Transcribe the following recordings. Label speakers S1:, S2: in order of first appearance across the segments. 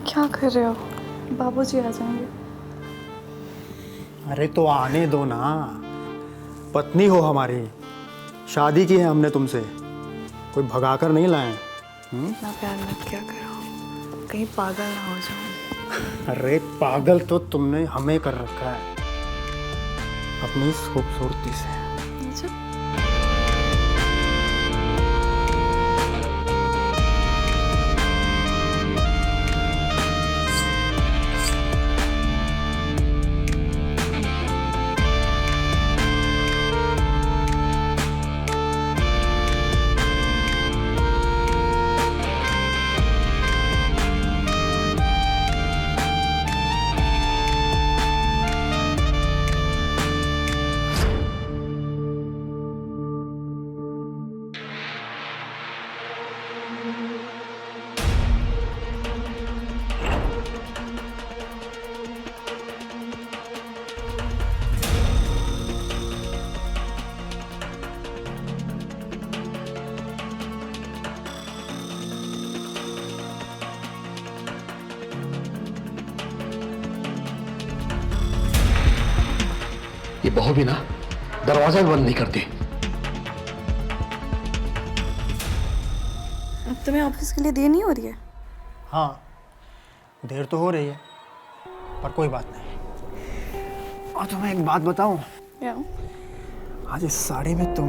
S1: क्या कर रहे हो? बाबूजी आ जाएंगे।
S2: अरे तो आने दो ना, पत्नी हो हमारी, शादी की है हमने तुमसे, कोई भगाकर नहीं लाए।
S1: इतना प्यार मत क्या करो, कहीं पागल ना हो जाऊं।
S2: अरे पागल तो तुमने हमें कर रखा है अपनी इस खूबसूरती से।
S1: अच्छा।
S3: ये बहू भी ना दरवाजा बंद नहीं करती।
S1: अब तुम्हें ऑफिस के लिए देर नहीं हो रही है?
S2: हाँ, देर तो हो रही है पर कोई बात नहीं। और तुम्हें एक बात बताऊं,
S1: क्या?
S2: आज इस साड़ी में तुम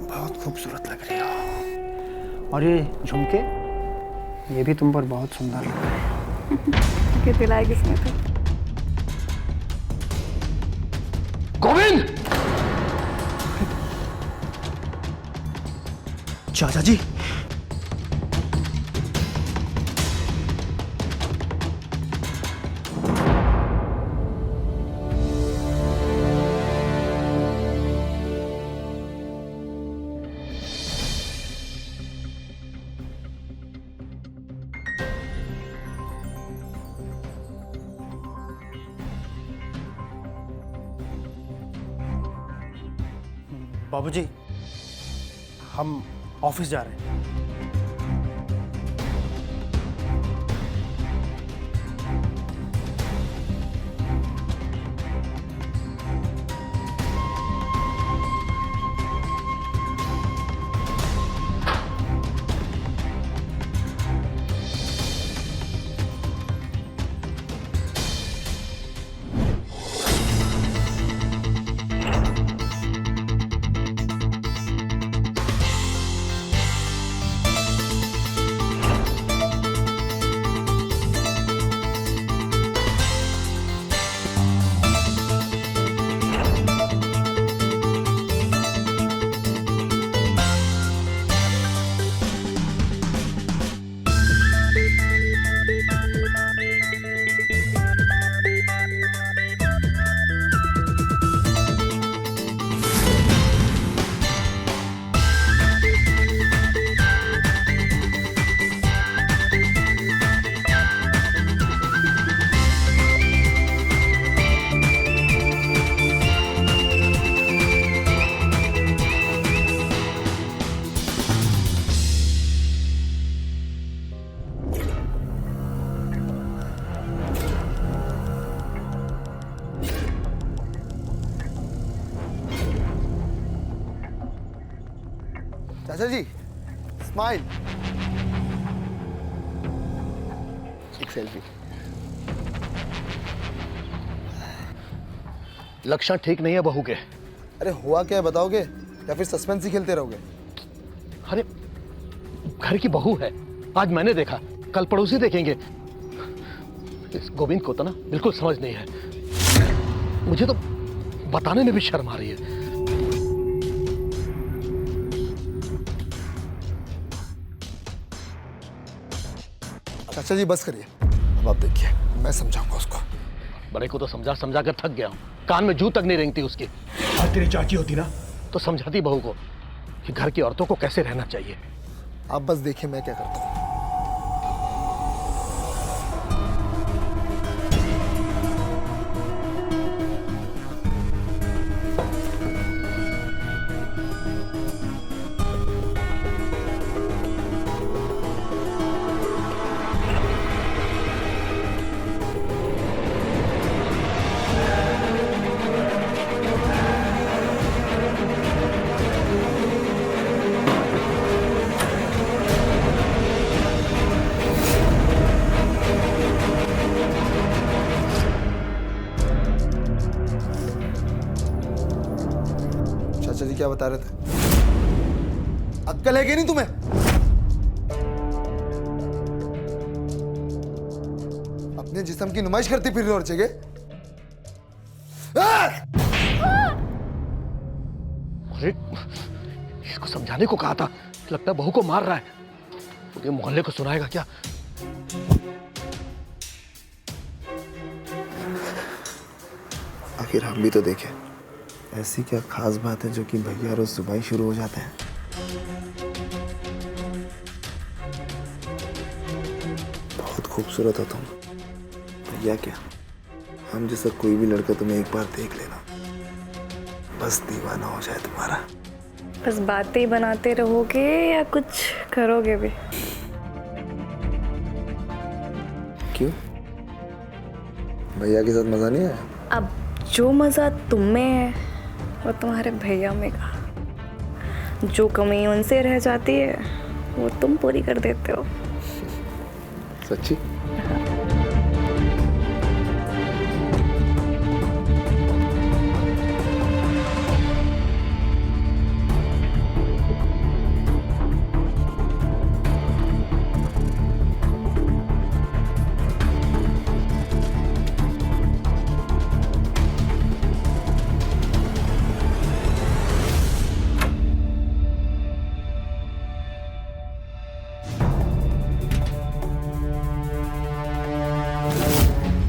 S2: बहुत खूबसूरत लग रही हो, और ये झुमके, ये भी तुम पर बहुत सुंदर लग रहे हैं।
S1: कि दिलाए किसने थे?
S3: गोविंद!
S2: चाचा जी, बाबूजी, हम ऑफिस जा रहे हैं।
S4: चाचा जी स्माइल, एक सेल्फी।
S3: लक्षण ठीक नहीं है बहू के।
S4: अरे हुआ क्या है बताओगे या फिर सस्पेंस ही खेलते रहोगे?
S3: अरे घर की बहू है, आज मैंने देखा, कल पड़ोसी देखेंगे। इस गोविंद को तो ना बिल्कुल समझ नहीं है। मुझे तो बताने में भी शर्म आ रही है।
S4: चाचा जी बस करिए, अब आप देखिए मैं समझाऊंगा उसको।
S3: बड़े को तो समझा समझा कर थक गया हूं, कान में जू तक नहीं रेंगती उसकी। आज तेरी चाची होती ना तो समझाती बहू को कि घर की औरतों को कैसे रहना चाहिए।
S4: आप बस देखिए मैं क्या करता हूँ। चाचा जी क्या बता रहे थे? अक्ल है कि नहीं तुम्हें? अपने जिस्म की नुमाइश करती फिर रहे हो हर जगह।
S3: अरे इसको समझाने को कहा था, लगता है बहू को मार रहा है। पूरे मोहल्ले को सुनाएगा क्या?
S4: आखिर हम भी तो देखें, ऐसी क्या खास बात है जो कि भैया रोज सुबह ही शुरू हो जाते हैं। बहुत खूबसूरत हो तुम भैया। क्या हम जैसा कोई भी लड़का तुम्हें एक बार देख लेना, बस दीवाना हो जाए तुम्हारा।
S1: बस बातें ही बनाते रहोगे या कुछ करोगे भी?
S4: क्यों, भैया के साथ मजा नहीं आया?
S1: अब जो मज़ा तुम में है वो तुम्हारे भैया में का। जो कमी उनसे रह जाती है वो तुम पूरी कर देते हो।
S4: सच्ची?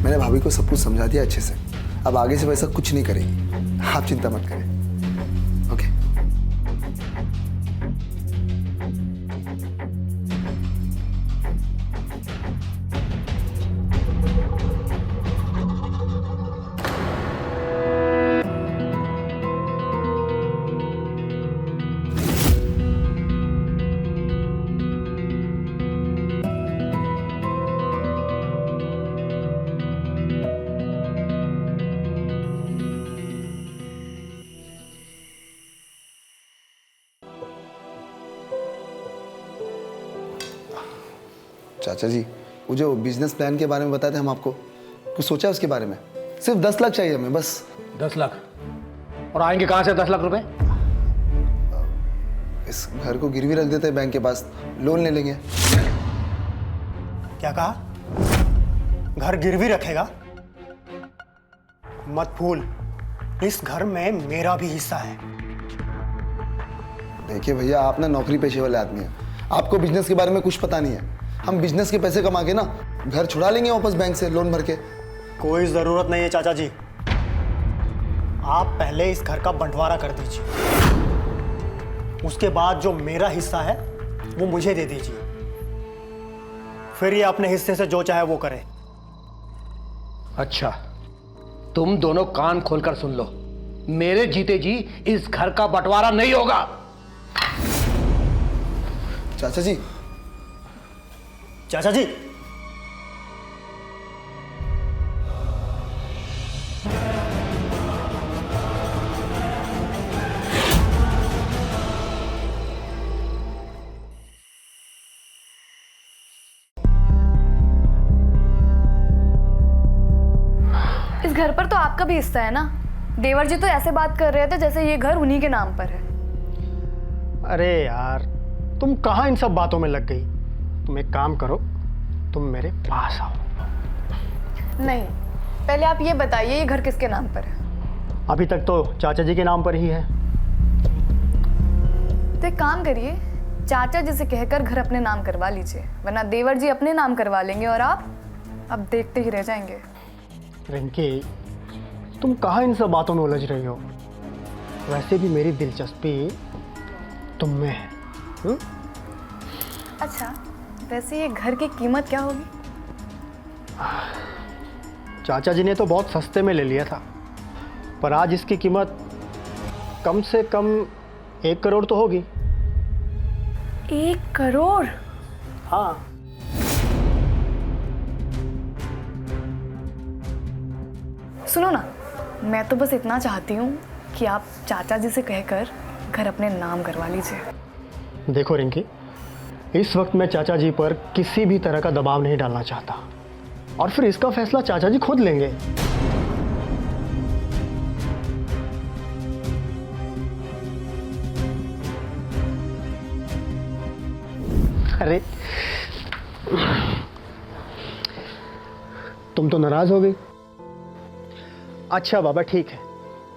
S4: मैंने भाभी को सब कुछ समझा दिया अच्छे से। अब आगे से वैसा कुछ नहीं करेंगी, आप चिंता मत करें। ओके? चाचा जी, वो जो बिजनेस प्लान के बारे में बताए थे हम आपको, कुछ सोचा उसके बारे में? सिर्फ 10 लाख चाहिए हमें बस।
S3: 10 लाख? और आएंगे कहां से 10 लाख रुपए?
S4: इस घर को गिरवी रख देते हैं बैंक के पास, लोन ले लेंगे।
S2: क्या कहा? घर गिरवी रखेगा? मत भूल, इस घर में मेरा भी हिस्सा है।
S4: देखिए भैया, आप ना नौकरी पेशे वाले आदमी हैं, आपको बिजनेस के बारे में कुछ पता नहीं है। हम बिजनेस के पैसे कमा के ना घर छुड़ा लेंगे वापस बैंक से लोन भर के।
S2: कोई जरूरत नहीं है चाचा जी, आप पहले इस घर का बंटवारा कर दीजिए, उसके बाद जो मेरा हिस्सा है वो मुझे दे दीजिए, फिर ये अपने हिस्से से जो चाहे वो करे।
S3: अच्छा, तुम दोनों कान खोलकर सुन लो, मेरे जीते जी इस घर का बंटवारा नहीं होगा।
S4: चाचा जी,
S2: चाचा जी,
S1: घर पर तो आपका भी हिस्सा है ना। देवर जी तो ऐसे बात कर रहे थे जैसे ये घर उन्हीं के नाम पर है।
S2: अरे यार, तुम कहाँ इन सब बातों में लग गई? तुम एक काम करो, तुम मेरे पास आओ।
S1: नहीं, पहले आप ये बताइए ये घर किसके नाम पर है?
S2: अभी तक तो चाचा जी के नाम पर ही है।
S1: तो एक काम करिए, चाचा जी से कहकर घर अपने नाम करवा लीजिए, वरना देवर जी अपने नाम करवा लेंगे और आप अब देखते ही रह जाएंगे।
S2: रिंकी, तुम कहाँ इन सब बातों में उलझ रही हो? वैसे भी मेरी दिलचस्पी तुम में है।
S1: अच्छा, वैसे ये घर की कीमत क्या होगी?
S2: चाचा जी ने तो बहुत सस्ते में ले लिया था, पर आज इसकी कीमत कम से कम 1 करोड़ तो होगी।
S1: 1 करोड़?
S2: हाँ।
S1: सुनो ना, मैं तो बस इतना चाहती हूँ कि आप चाचा जी से कहकर घर अपने नाम करवा लीजिए।
S2: देखो रिंकी, इस वक्त मैं चाचा जी पर किसी भी तरह का दबाव नहीं डालना चाहता, और फिर इसका फैसला चाचा जी खुद लेंगे। अरे, तुम तो नाराज हो गई। अच्छा बाबा, ठीक है,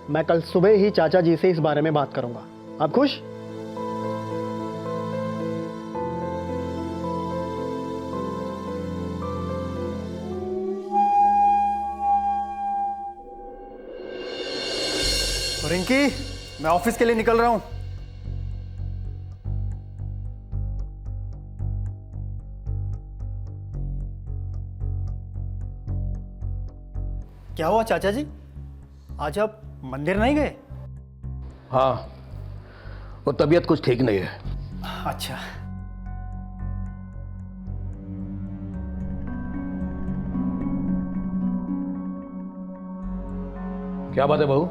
S2: मैं कल सुबह ही चाचा जी से इस बारे में बात करूंगा। आप खुश? रिंकी, मैं ऑफिस के लिए निकल रहा हूं। क्या हुआ चाचा जी, आज आप मंदिर नहीं गए?
S3: हाँ, वो तबीयत कुछ ठीक नहीं है।
S2: अच्छा।
S3: क्या बात है बहू,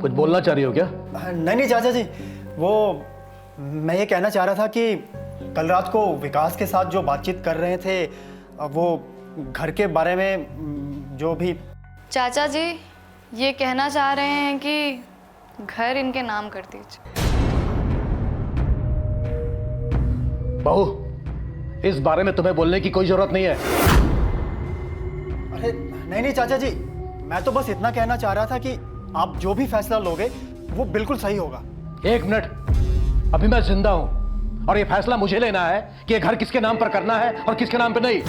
S3: कुछ बोलना चाह रही हो क्या?
S2: नहीं नहीं चाचा जी, वो मैं ये कहना चाह रहा था कि कल रात को विकास के साथ जो बातचीत कर रहे थे, वो घर के बारे में जो भी।
S1: चाचा जी ये कहना चाह रहे हैं कि घर इनके नाम कर दीजिए।
S3: बहू, इस बारे में तुम्हें बोलने की कोई जरूरत नहीं है।
S2: अरे नहीं नहीं चाचा जी, मैं तो बस इतना कहना चाह रहा था कि आप जो भी फैसला लोगे वो बिल्कुल सही होगा।
S3: 1 मिनट, अभी मैं जिंदा हूं और ये फैसला मुझे लेना है कि ये घर किसके नाम पर करना है और किसके नाम पर नहीं।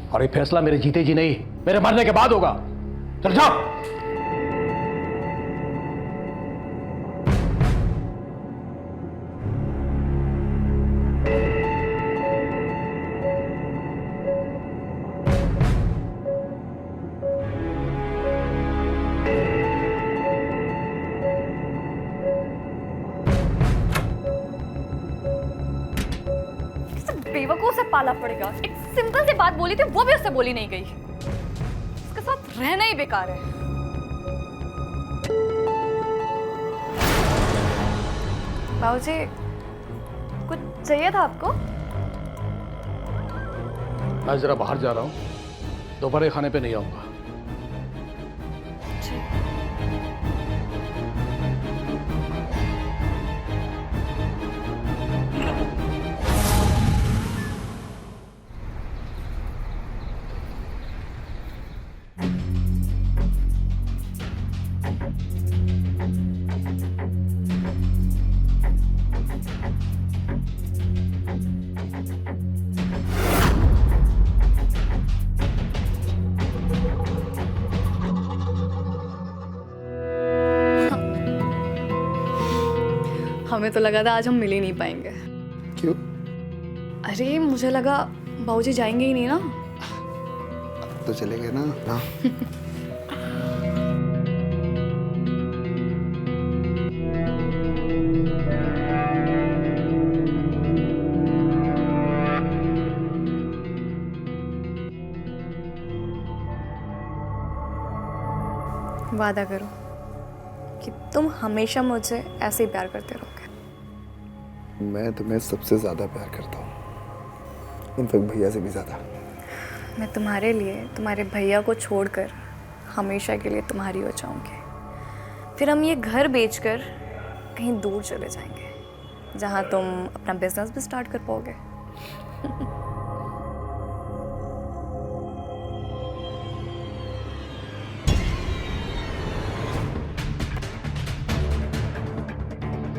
S3: और ये फैसला मेरे जीते जी नहीं, मेरे मरने के बाद होगा। चल जाओ।
S1: बेवकूफ से पाला पड़ेगा। एक सिंपल सी बात बोली थी, वो भी उससे बोली नहीं गई। उसके साथ रहना ही बेकार है। बाबूजी, कुछ चाहिए था आपको?
S3: मैं जरा बाहर जा रहा हूं, दोपहर खाने पे नहीं आऊंगा।
S1: हमें तो लगा था आज हम मिल ही नहीं पाएंगे।
S4: क्यों?
S1: अरे मुझे लगा बाबूजी जाएंगे ही नहीं ना।
S4: तो चले गए ना। हाँ।
S1: वादा करो कि तुम हमेशा मुझे ऐसे ही प्यार करते रहोगे।
S4: मैं तुम्हें सबसे ज्यादा प्यार करता हूँ, इनफैक्ट भैया से भी ज्यादा।
S1: मैं तुम्हारे लिए तुम्हारे भैया को छोड़कर हमेशा के लिए तुम्हारी हो जाऊंगी। फिर हम ये घर बेचकर कहीं दूर चले जाएंगे जहाँ तुम अपना बिजनेस भी स्टार्ट कर पाओगे।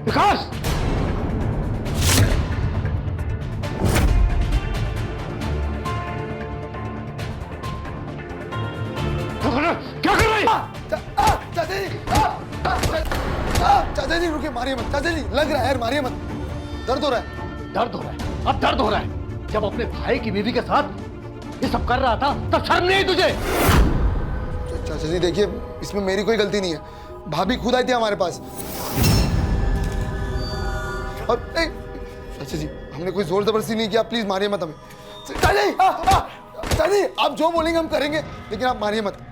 S3: विकास! क्या कर रहे हैं?
S4: चाचा जी रुके, मारिए मत चाचा जी, लग रहा है यार, मारिए मत, दर्द हो रहा है।
S3: दर्द हो रहा है? अब दर्द हो रहा है? जब अपने भाई की बीवी के साथ ये सब कर रहा था तब शर्म नहीं आई तुझे?
S4: चाचा जी देखिए, इसमें मेरी कोई गलती नहीं है, भाभी खुद आई थी हमारे पास। और चाचा जी हमने कोई जोर जबरदस्ती नहीं किया, प्लीज मारिए मत हमें। चाचा जी चाचा जी आप जो बोलेंगे हम करेंगे, लेकिन आप मारिए मत।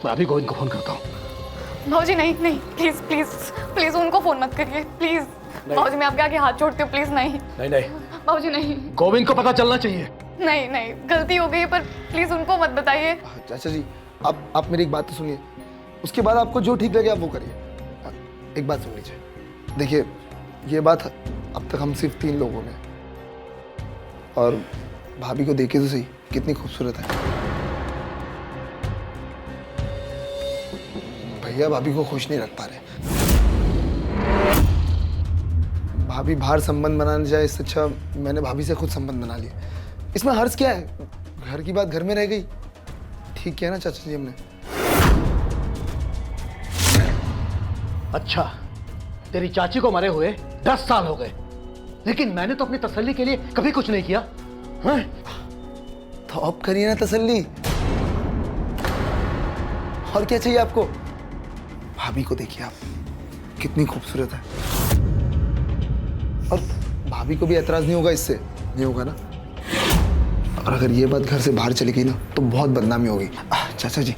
S3: मैं अभी गोविंद को फोन करता हूँ।
S1: भाऊजी नहीं नहीं, प्लीज प्लीज प्लीज उनको फोन मत करिए प्लीज। भाऊजी मैं आपके आगे हाथ जोड़ती हूँ, प्लीज नहीं।
S3: नहीं नहीं,
S1: भाऊजी नहीं।
S3: गोविंद को पता चलना चाहिए।
S1: नहीं नहीं, गलती हो गई है, पर प्लीज उनको मत बताइए।
S4: चाचा जी आप मेरी एक बात तो सुनिए, उसके बाद आपको जो ठीक लगे आप वो करिए। एक बात सुन लीजिए, देखिए ये बात अब तक हम सिर्फ 3 लोगों में, और भाभी को देखे तो सही कितनी खूबसूरत है। भैया भाभी को खुश नहीं रख पा रहे। भाभी बाहर संबंध बनाने जाए, इससे अच्छा मैंने भाभी से खुद संबंध बना लिया। इसमें हर्ष क्या है, घर की बात घर में रह गई। ठीक किया ना चाचा जी हमने।
S3: अच्छा, तेरी चाची को मरे हुए 10 साल हो गए, लेकिन मैंने तो अपनी तसल्ली के लिए कभी कुछ नहीं किया। हाँ?
S4: तो अब करिए ना तसल्ली, और क्या चाहिए आपको। भाभी को देखिए आप, कितनी खूबसूरत है, और भाभी को भी एतराज नहीं होगा इससे, नहीं होगा ना। और अगर ये बात घर से बाहर चली गई ना तो बहुत बदनामी होगी। चाचा जी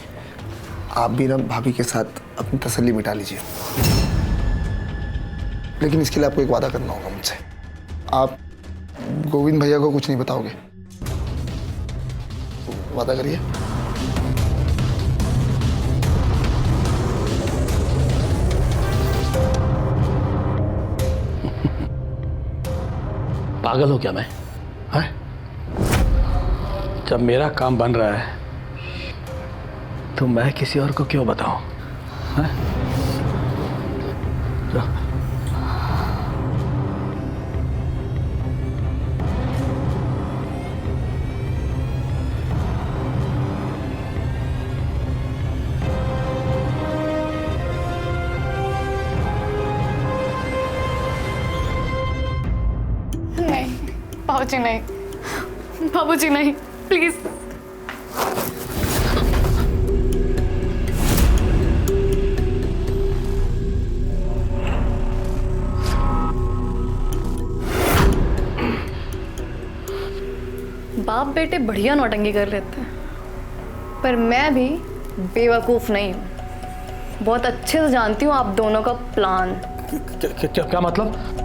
S4: आप भी ना भाभी के साथ अपनी तसल्ली मिटा लीजिए, लेकिन इसके लिए आपको एक वादा करना होगा मुझसे। आप गोविंद भैया को कुछ नहीं बताओगे, वादा करिए।
S3: पागल हो क्या मैं? है? जब मेरा काम बन रहा है तो मैं किसी और को क्यों बताऊं? हैं?
S1: नहीं बाबूजी नहीं, बाबूजी नहीं, प्लीज। बाप बेटे बढ़िया नौटंकी कर लेते हैं, पर मैं भी बेवकूफ नहीं हूँ। बहुत अच्छे से जानती हूँ आप दोनों का प्लान।
S3: क्या मतलब?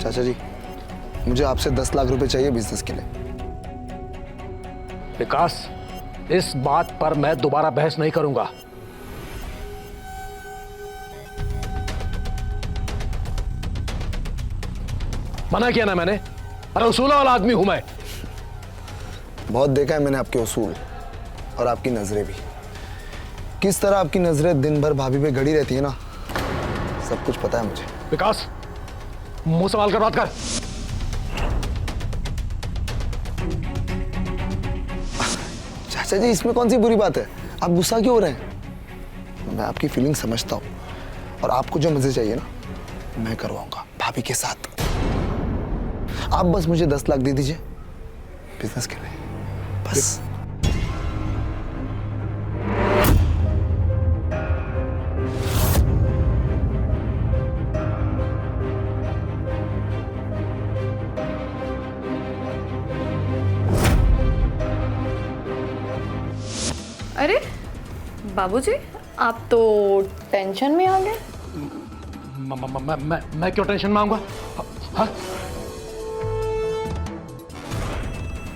S4: चाचा जी मुझे आपसे 10 लाख रुपए चाहिए बिजनेस के लिए।
S3: विकास, इस बात पर मैं दोबारा बहस नहीं करूंगा। मना किया ना मैंने? अरे उसूल वाला आदमी हूं मैं।
S4: बहुत देखा है मैंने आपके उसूल और आपकी नजरें भी, किस तरह आपकी नजरें दिन भर भाभी पे गड़ी रहती है ना, सब कुछ पता है मुझे।
S3: विकास, मुंह संभाल कर बात कर।
S4: चाचा जी इसमें कौन सी बुरी बात है, आप गुस्सा क्यों हो रहे हैं। मैं आपकी फीलिंग समझता हूँ, और आपको जो मजे चाहिए ना मैं करवाऊंगा भाभी के साथ। आप बस मुझे 10 लाख दे दीजिए बिजनेस के लिए, बस।
S1: बाबूजी, आप तो टेंशन में आ गए।
S3: मैं क्यों टेंशन में आऊंगा? हाँ?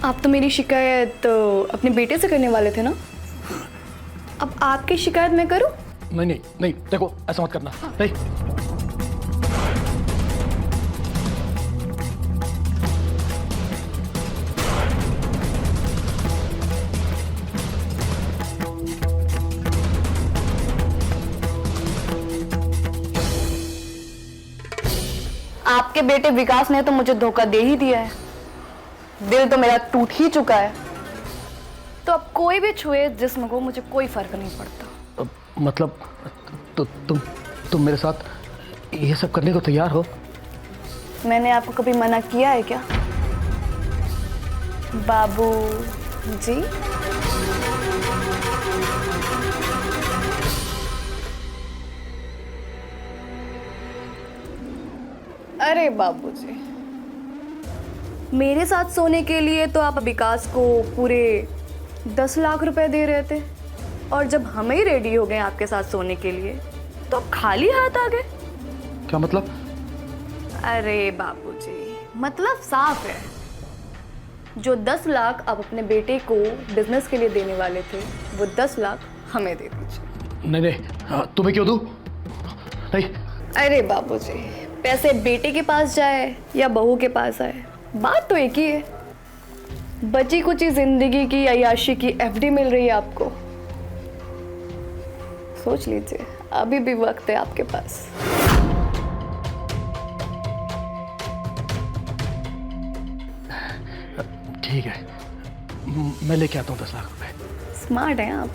S1: आप तो मेरी शिकायत अपने बेटे से करने वाले थे ना? अब आपकी शिकायत मैं करूं?
S3: नहीं नहीं नहीं, देखो ऐसा मत करना। नहीं,
S1: आपके बेटे विकास ने तो मुझे धोखा दे ही दिया है। दिल तो मेरा टूट ही चुका है। तो अब कोई भी छुए जिस्म को, मुझे कोई फर्क नहीं पड़ता।
S3: मतलब तुम मेरे साथ ये सब करने को तैयार हो?
S1: मैंने आपको कभी मना किया है क्या बाबू जी? अरे बाबूजी, मेरे साथ सोने के लिए तो आप विकास को पूरे 10 लाख रुपए दे रहे थे, और जब हम ही रेडी हो गए आपके साथ सोने के लिए तो आप खाली हाथ आ गए।
S3: क्या मतलब?
S1: अरे बाबूजी, मतलब साफ है। जो 10 लाख आप अपने बेटे को बिजनेस के लिए देने वाले थे, वो 10 लाख हमें दे दीजिए।
S3: नहीं नहीं, तुम्हें क्यों दूं? नहीं।
S1: अरे बाबूजी, पैसे बेटे के पास जाए या बहू के पास आए, बात तो एक ही है। बची कुची जिंदगी की अय्याशी की एफडी मिल रही है आपको। सोच लीजिए, अभी भी वक्त है आपके पास।
S3: ठीक है, मैं लेके आता हूँ 10 लाख रुपए।
S1: स्मार्ट हैं आप।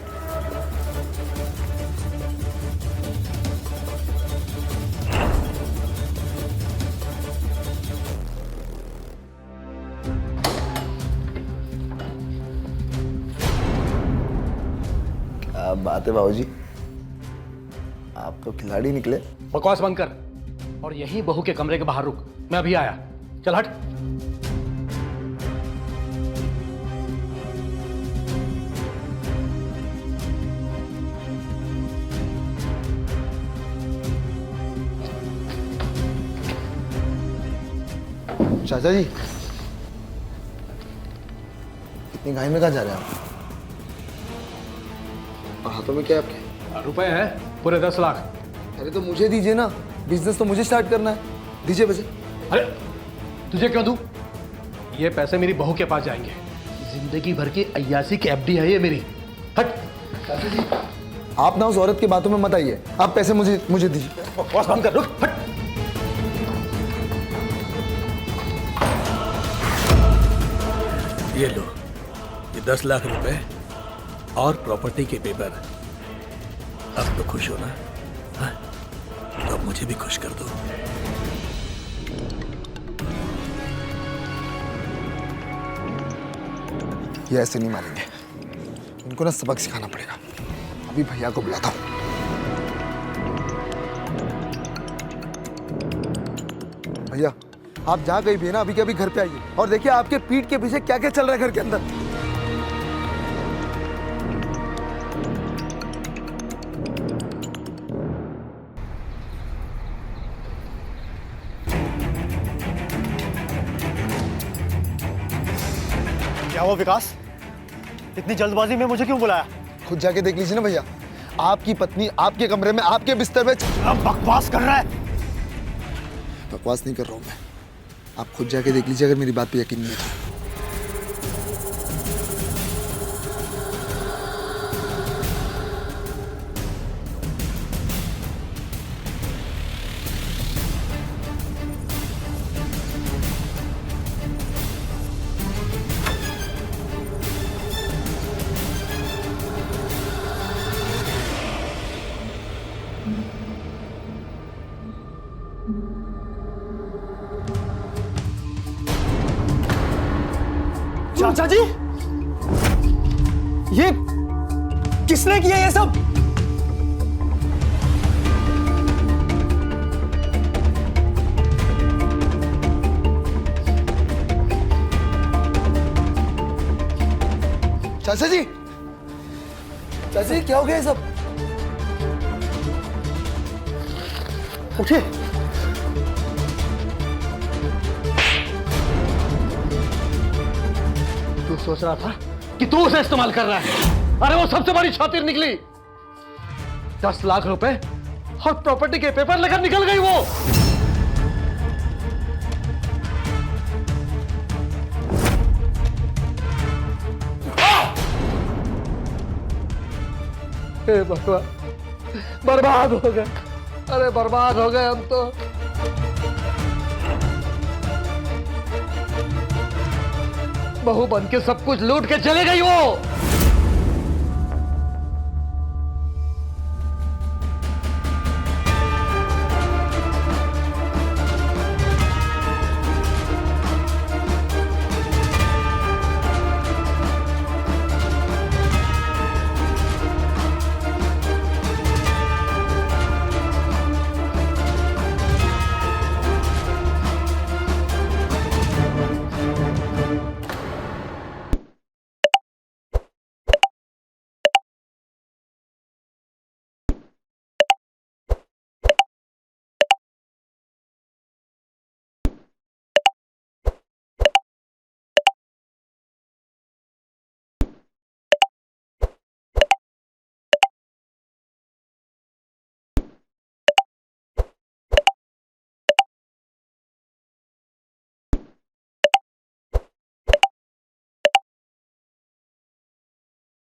S4: क्या बात है बाबूजी, आप तो खिलाड़ी निकले।
S3: बकवास बंद कर और यही बहू के कमरे के बाहर रुक। मैं अभी आया। चल हट।
S4: चाचा जी, इतनी घाई में कहाँ जा रहे हैं आप? और हाथों में क्या है आपके?
S3: रुपए हैं पूरे 10 लाख।
S4: अरे तो मुझे दीजिए ना, बिजनेस तो मुझे स्टार्ट करना है। दीजिए पैसे।
S3: अरे तुझे क्यों दूं? ये पैसे मेरी बहू के पास जाएंगे। जिंदगी भर की अय्यासी की एफडी है ये मेरी। हट।
S4: चाचा जी, आप ना उस औरत की बातों में मत आइए। आप पैसे मुझे दीजिए।
S3: बकवास बंद कर, रुक, हट।
S5: ये लो, ये 10 लाख रुपए और प्रॉपर्टी के पेपर। अब तो खुश हो ना? हाँ? तो अब मुझे भी खुश कर दो।
S4: ये ऐसे नहीं मानेंगे, इनको ना सबक सिखाना पड़ेगा। अभी भैया को बुलाता हूँ। भैया, आप जहाँ गई भी है ना, अभी के अभी घर पे आइए और देखिए आपके पीठ के पीछे क्या क्या चल रहा है घर के अंदर।
S2: क्या हुआ विकास? इतनी जल्दबाजी में मुझे क्यों बुलाया?
S4: खुद जाके देख लीजिए ना भैया, आपकी पत्नी आपके कमरे में आपके बिस्तर में।
S2: अब बकवास कर रहा है।
S4: बकवास नहीं कर रहा हूँ मैं, आप खुद जाके देख लीजिए अगर मेरी बात पे यकीन नहीं है तो।
S2: चाचा जी, ये किसने किया ये सब?
S4: चाचा जी, क्या हो गया ये सब?
S3: उठिए। तू सोच रहा था कि तू उसे इस्तेमाल कर रहा है। अरे वो सबसे बड़ी शातिर निकली। 10 लाख रुपए और प्रॉपर्टी के पेपर लेकर निकल गई वो। हे भगवान, बर्बाद हो गए। अरे बर्बाद हो गए हम तो। बहू बन के सब कुछ लूट के चले गई वो।